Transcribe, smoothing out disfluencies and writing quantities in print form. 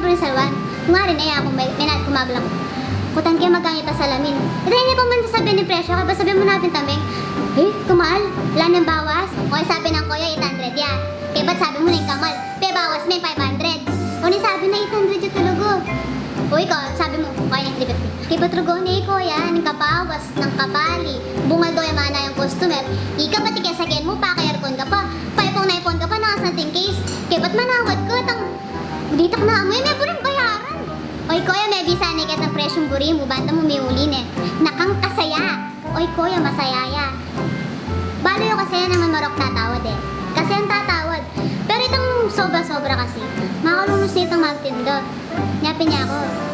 rin salwan. Kung nga rin, kung may kumaglang kutang kaya magkangita sa lamin. Ito hindi pa man sasabihin ni presyo, kaya ba sabihin mo natin taming, kumaal, wala nang bawas. Okay, sabi ng kuya, 800 yan. Kaya ba't sabi mo na yung kamal? Pe, bawas may 500. O ni sabi na 800 yung tulugo. O ikaw, sabi mo, kaya na 350. Kaya ba't rugon ko yan, ng kabawas, ng kapali. Bungal daw yung mana yung customer. Ika pati kaya sagyan mo pa, kaya aircon ka pa. Paipong na ipon ka pa, nakasanting case. Kaya ba't manawad ko, dito ka na amoy, may buring bayaran. Oy, kuya, may bisa ni kat ng presyong buri mo, banta mo may ulin eh. Nakang kasaya. Oy, kuya, masayaya. Balo yung kasi naman marok tatawad eh. Kasi ang tatawad. Pero itong sobra-sobra kasi, makalunod siya itong magtindot. Nyapin niya ako.